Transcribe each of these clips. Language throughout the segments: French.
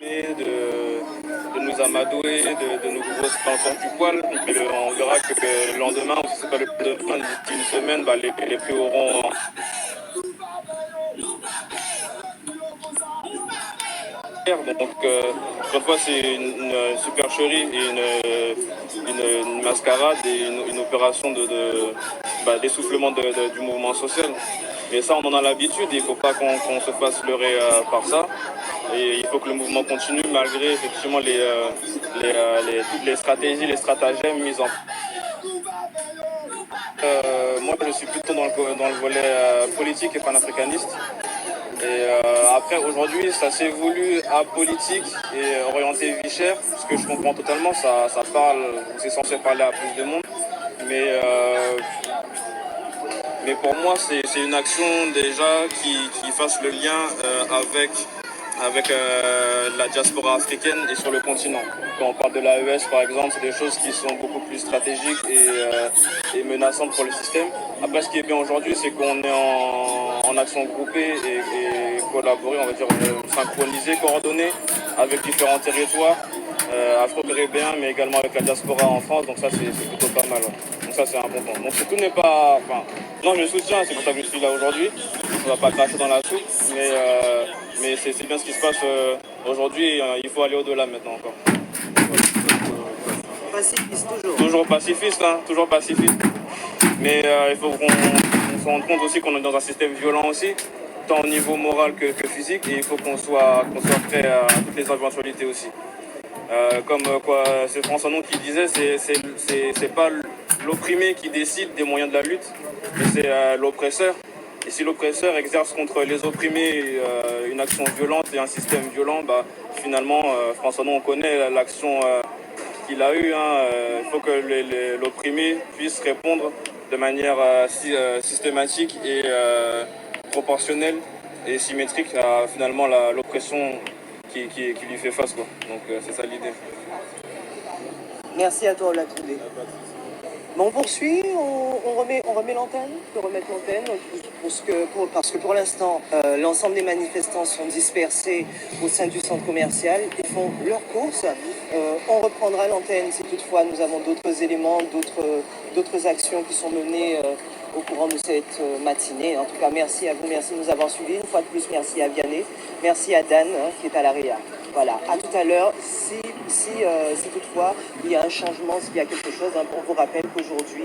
de nous amadouer, de nous grosser dans le sens du poil. Et on verra que le lendemain, ou si c'est pas le lendemain, d'ici une semaine, les prix auront. Donc, encore une fois, c'est une supercherie et une mascarade et une opération d'essoufflement du mouvement social. Mais ça, on en a l'habitude, il ne faut pas qu'on se fasse leurrer par ça. Et il faut que le mouvement continue malgré effectivement toutes les stratégies, les stratagèmes mis en place. Moi, je suis plutôt dans le volet politique et panafricaniste. Et après, aujourd'hui, ça s'est voulu apolitique et orienté vie chère, ce que je comprends totalement. Ça parle, c'est censé parler à plus de monde. Mais pour moi, c'est une action déjà qui fasse le lien avec la diaspora africaine et sur le continent. Quand on parle de l'AES par exemple, c'est des choses qui sont beaucoup plus stratégiques et menaçantes pour le système. Après, ce qui est bien aujourd'hui, c'est qu'on est en action groupée et collaborée, on va dire synchronisée, coordonnée avec différents territoires afro-caribéens, mais également avec la diaspora en France. Donc ça, c'est plutôt pas mal. Donc ça, c'est important. Donc tout n'est pas... Enfin, non, je le soutiens, c'est pour ça que je suis là aujourd'hui. On ne va pas cracher dans la soupe, mais c'est bien ce qui se passe aujourd'hui. Il faut aller au-delà maintenant encore. Pacifiste toujours. Toujours pacifiste, hein, toujours pacifiste. Mais il faut qu'on se rende compte aussi qu'on est dans un système violent aussi, tant au niveau moral que physique, et il faut qu'on soit prêt à toutes les éventualités aussi. Comme quoi, c'est François Non qui disait, c'est pas l'opprimé qui décide des moyens de la lutte, mais c'est l'oppresseur. Et si l'oppresseur exerce contre les opprimés une action violente et un système violent, finalement, François Non, on connaît l'action qu'il a eue. Il faut que l'opprimé puisse répondre de manière systématique et proportionnelle et symétrique à finalement l'oppression qui lui fait face, quoi. Donc c'est ça l'idée. Merci à toi, Olatunde. Bon, on poursuit, on remet l'antenne, on peut remettre l'antenne, parce que pour l'instant, l'ensemble des manifestants sont dispersés au sein du centre commercial, ils font leurs courses. On reprendra l'antenne si toutefois nous avons d'autres éléments, d'autres actions qui sont menées au courant de cette matinée. En tout cas, merci à vous, merci de nous avoir suivis. Une fois de plus, merci à Vianney, merci à Dan qui est à l'AREA. Voilà, à tout à l'heure. Si toutefois il y a un changement, s'il y a quelque chose, on vous rappelle qu'aujourd'hui,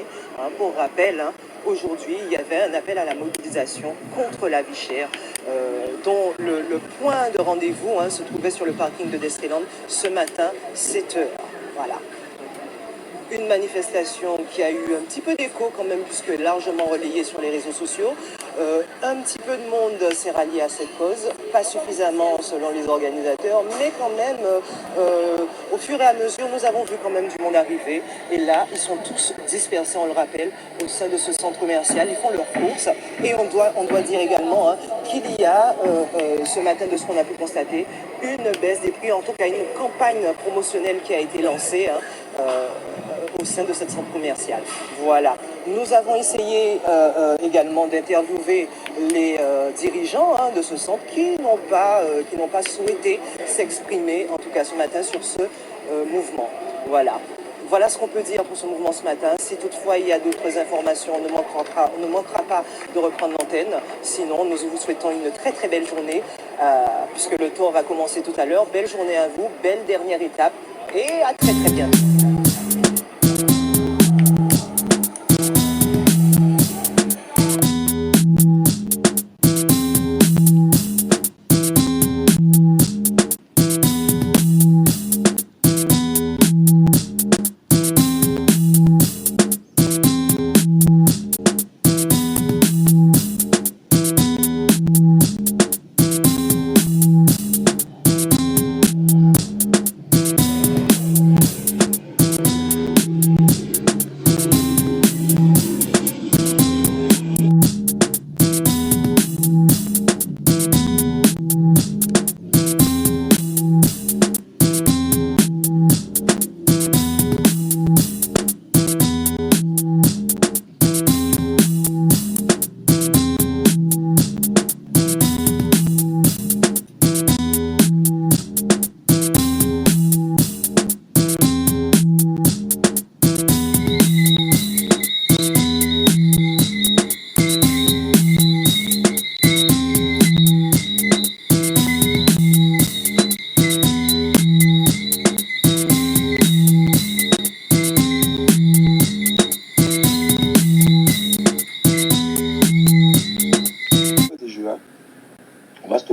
aujourd'hui, il y avait un appel à la mobilisation contre la vie chère, dont le point de rendez-vous se trouvait sur le parking de Destreland ce matin, 7 h. Voilà. Une manifestation qui a eu un petit peu d'écho quand même, puisque largement relayée sur les réseaux sociaux. Un petit peu de monde s'est rallié à cette cause, pas suffisamment selon les organisateurs, mais quand même, au fur et à mesure, nous avons vu quand même du monde arriver. Et là, ils sont tous dispersés, on le rappelle, au sein de ce centre commercial. Ils font leurs courses. Et on doit dire également qu'il y a, ce matin, de ce qu'on a pu constater, une baisse des prix, en tout cas une campagne promotionnelle qui a été lancée au sein de ce centre commercial. Voilà. Nous avons essayé également d'interviewer les dirigeants de ce centre qui n'ont pas souhaité s'exprimer, en tout cas ce matin, sur ce mouvement. Voilà. Voilà ce qu'on peut dire pour ce mouvement ce matin. Si toutefois il y a d'autres informations, on ne manquera pas de reprendre l'antenne. Sinon, nous vous souhaitons une très très belle journée, puisque le tour va commencer tout à l'heure. Belle journée à vous, belle dernière étape, et à très très bientôt.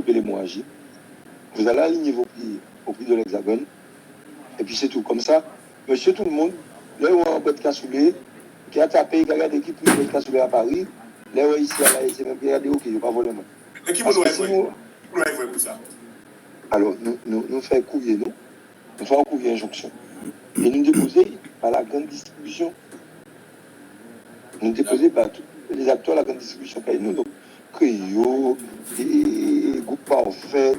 occuper l'hémorragie. Vous allez aligner vos prix au prix de l'Hexagone. Et puis c'est tout. Comme ça, monsieur tout le monde, là où on a un cassoulet, qui a tapé, qui a regardé qui pris le cassoulet à Paris, là où ici, là, c'est même qui a regardé, ok, il n'y a pas volé. Mais qui vous doit être pour ça? Alors, nous faisons courrier, nous faisons courrier injonction. Et nous déposer par la grande distribution. Nous déposer par tous les acteurs de la grande distribution. Nous, donc, Créo, Groupe Parfait,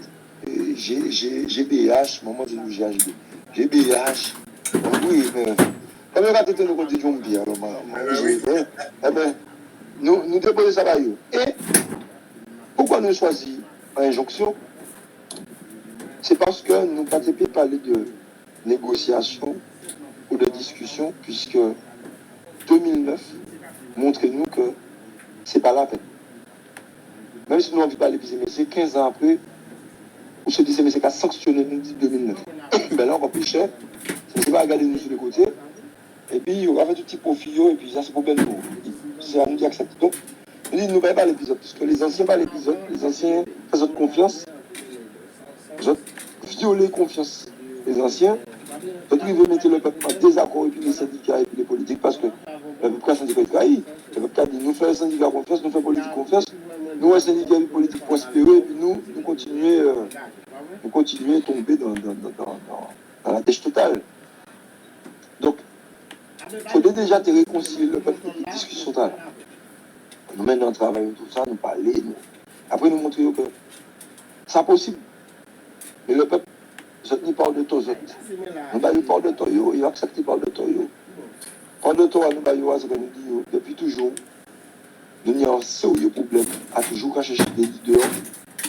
GBH, moment de nous GHB. GBH, oui, mais comme on va peut-être nous dire qu'on bien, nous déposons ça par eux. Et pourquoi nous choisissons injonction? C'est parce que nous ne pouvons pas parler de négociation ou de discussion, puisque 2009 montre-nous que ce n'est pas la peine. Même si nous avons parlé de c'est 15 ans après, on se dit que c'est qu'à sanctionner nous dit 2009. Ben là, encore plus cher, c'est pas regarder nous sur le côté, et puis on va faire tout petit profil, et puis ça c'est problème pour nous. C'est à nous d'accepter. Donc, nous disons, nous ne parlons pas l'épisode, parce que les anciens parlent l'épisode, les anciens font notre confiance, ils ont violé confiance. Les anciens, donc ils veulent mettre le peuple en désaccord, et puis les syndicats, et puis les politiques, parce que le peuple syndicat est trahi. Le peuple dit, nous faisons syndicat confiance, nous faisons politique confiance, nous, un syndicat et politique prospérer, et puis nous continuons à tomber dans la dèche totale. Donc, il faudrait déjà te réconcilier le peuple avec une discussion totale. Nous menons un travail, tout ça, nous parler, après nous montrer que c'est possible. Mais le peuple, il parle de toi, nous parle de toi, il accepte qu'il parle de toi. Parle de toi, nous parle, c'est que nous disons, depuis toujours, nous avons un sérieux problème à toujours chercher des leaders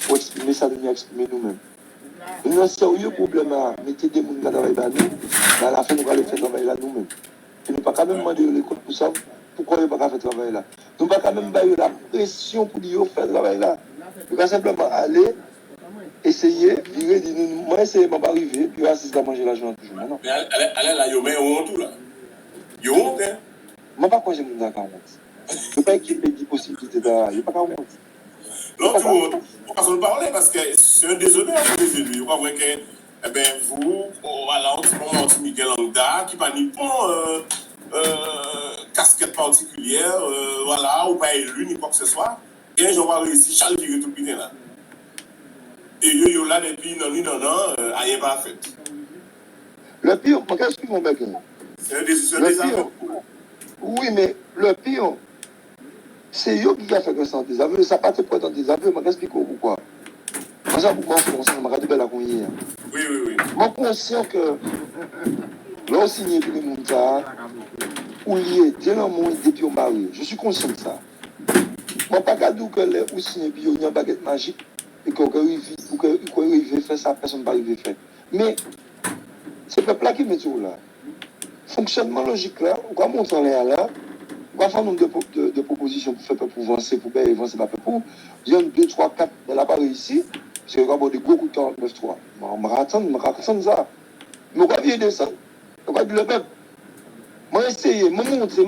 pour exprimer ça, nous exprimer nous-mêmes. Nous avons un sérieux problème à mettre des gens qui travaillent là nous, mais à la fin, nous allons faire travail là nous-mêmes. Et nous ne pouvons pas même demander l'école pour ça, pourquoi nous ne pouvons pas faire travail là. Nous ne pouvons pas même faire la pression pour dire faire travail là. Nous pouvons simplement aller, essayer, virer, dire, moi, essayer de m'arriver, puis assister à manger la journée toujours. Non. Mais allez là, il y a honte tout là. Il y a honte, hein? Je ne sais pas quoi j'aime dans 40. Je ne peux pas équiper 10 possibilités là. Il n'y a pas 40. Non, pourquoi on parle parce que c'est un déshonneur pour les élus. On voit que, eh bien, vous, voilà, on se prend Miguel Angda, qui n'a ni pas casquette particulière, voilà, ou pas élu, ni quoi que ce soit. Et un jour, on va réussir, Charles virer tout le pied là. Et yo là, depuis non, rien pas fait. Le pire, qu'est-ce qu'ils vont mettre? C'est un désaveu. Oui, mais le pire, c'est eux qui a fait que ça en désaveu. Ça n'a pas été pour être en désaveu, mais qu'est-ce pourquoi? Moi, ça, pourquoi on commence à me la conduire. Oui. Moi, conscient que l'on signe pour les montas, ou lié, dès le moment depuis on mari. Je suis conscient de ça. Moi, pas qu'à dire que les ou signe puis il y a une baguette magique et qu'on arrive à faire ça, personne ne va arriver à faire. Mais c'est le peuple là qui met tout là. Fonctionnement logique là, on va montrer en l'air là, on va faire un nombre de propositions pour faire pour avancer, pour faire avancer, pas pour. Il y a 2, 3, 4 dans l'appareil ici, parce qu'il y a des gros coups de 49-3. On me raconte ça. Mais on va bien descendre. On va dire le peuple. Moi, essayer, moi, montrer,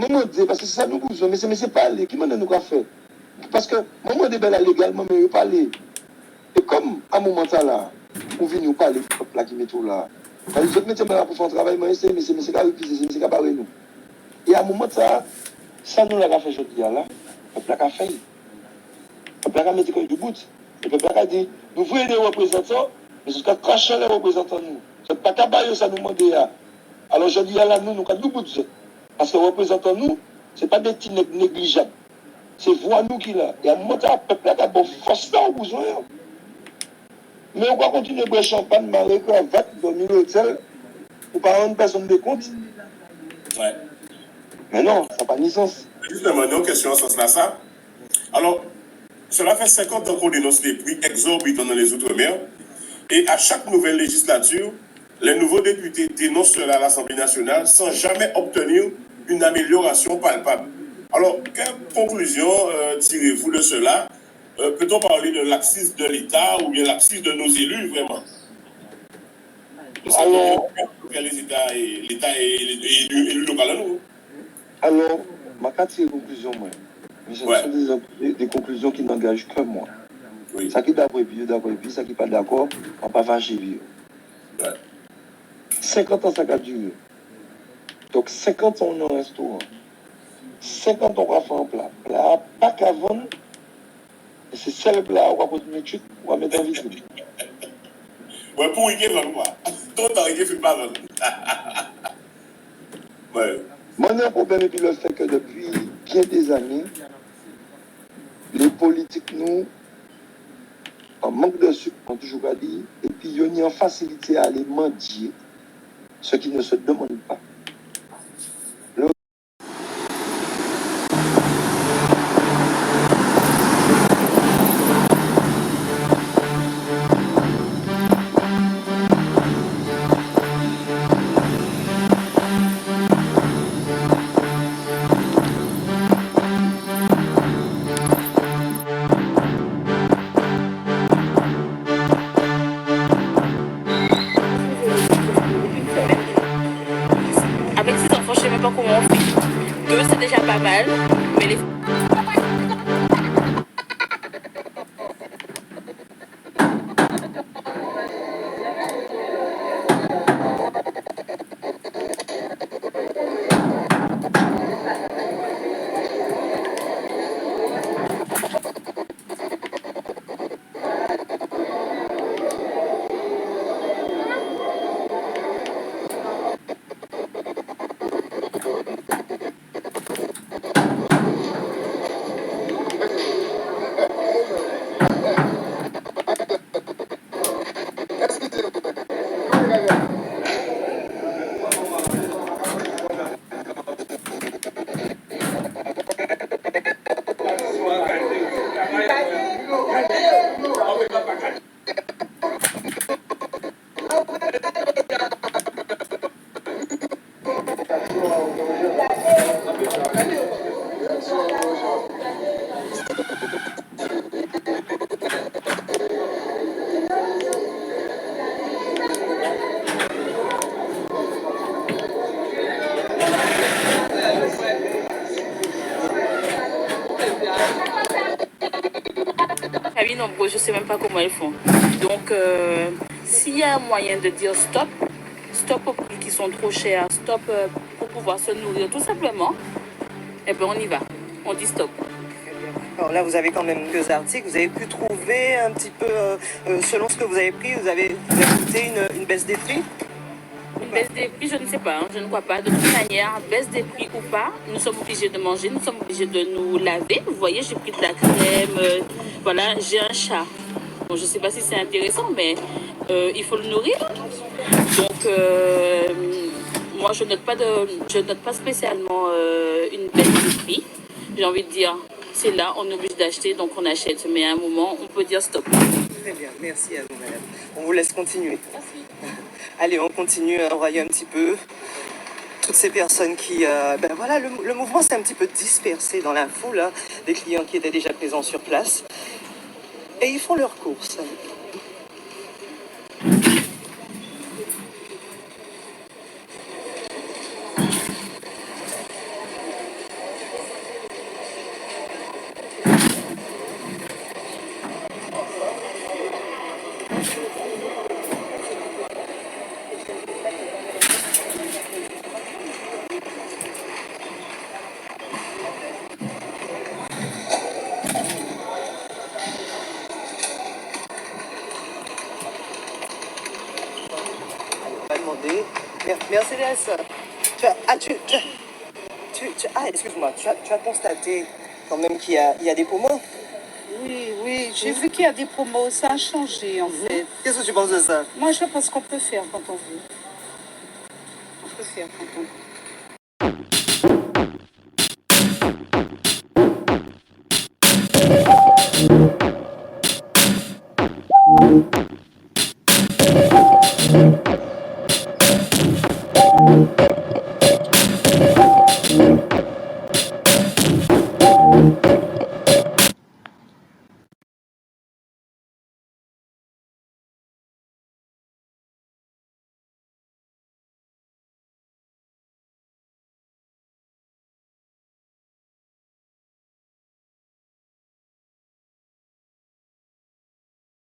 parce que c'est ça nous besoin, mais c'est pas aller. Qui m'a nous faire? Parce que moi, je suis légalement, mais je parler. Et comme à un moment là, on vient nous parler, le peuple là qui met tout là. Je vais mettre là pour faire un travail, mais c'est qu'à refuser, c'est qu'à barrer nous. Et à un moment ça nous l'a fait aujourd'hui là, le peuple a fait. Le peuple a mis du bout. Le peuple a dit, nous voulons des représentants, mais c'est qu'à cracher les représentants nous. C'est pas qu'à barrer ça nous demander là. Alors je dis là, nous avons nous bout. Parce que les représentants nous, ce n'est pas des petits négligeables. C'est voix nous qui là. Et à un moment, le peuple a bon force là au besoin. Mais on va continuer à boire champagne, marrer, cravate, dormir à l'hôtel, pour pas rendre personne de compte. Ouais. Mais non, ça n'a pas ni sens. Justement, une question en ce sens-là, ça. Alors, cela fait 50 ans qu'on dénonce les prix exorbitants dans les Outre-mer. Et à chaque nouvelle législature, les nouveaux députés dénoncent cela à l'Assemblée nationale sans jamais obtenir une amélioration palpable. Alors, quelle conclusion tirez-vous de cela? Peut-on parler de laxisme de l'État ou bien laxisme de nos élus, vraiment? Alors, l'État et l'élu local à nous. Alors, ma quatrième conclusion, moi, mais ce sont des conclusions qui n'engagent que moi. Oui. Ça qui est d'accord et puis, ça qui n'est pas d'accord, on ne va pas fâcher. Ouais. 50 ans, ça a duré. Donc 50 ans, on est au restaurant. 50 ans, on va faire un plat. Plat, pas qu'à vendre. Et c'est seul plat, on va continuer, on va mettre en vitrine. Ouais, pour y aller, quoi. Tout le temps, il ne fait pas vendre. Ouais. Moi, j'ai un problème, et puis le fait que depuis bien des années, les politiques, nous, en manque de sucre, on toujours à dire, et puis ils ont une facilité à aller mendier, ce qui ne se demande pas. Avec 6 enfants, je sais même pas comment on fait. 2, c'est déjà pas mal, mais les... Famille nombreuse, je sais même pas comment ils font. Donc, s'il y a un moyen de dire stop, stop aux prix qui sont trop chers, stop pour pouvoir se nourrir tout simplement, eh bien on y va. On dit stop. Alors là, vous avez quand même quelques articles. Vous avez pu trouver un petit peu, selon ce que vous avez pris, vous avez noté une baisse des prix? Une baisse des prix, je ne sais pas, hein, je ne crois pas. De toute manière, baisse des prix ou pas, nous sommes obligés de manger, nous sommes obligés de nous laver. Vous voyez, j'ai pris de la crème, voilà, j'ai un chat. Bon, je ne sais pas si c'est intéressant, mais il faut le nourrir. Donc, moi, je note pas spécialement une baisse de prix. J'ai envie de dire, c'est là, on est obligé d'acheter, donc on achète. Mais à un moment, on peut dire stop. Très bien, merci à vous, madame. On vous laisse continuer. Merci. Allez, on continue à envoyer un petit peu toutes ces personnes qui... ben voilà, le mouvement s'est un petit peu dispersé dans la foule, hein, des clients qui étaient déjà présents sur place. Et ils font leurs courses. Demander. Mercedes, excuse-moi, tu as constaté quand même qu'il y a des promos? Oui, j'ai vu qu'il y a des promos, ça a changé en fait. Qu'est-ce que tu penses de ça? Moi, je pense qu'on peut faire quand on veut. On peut faire quand on veut.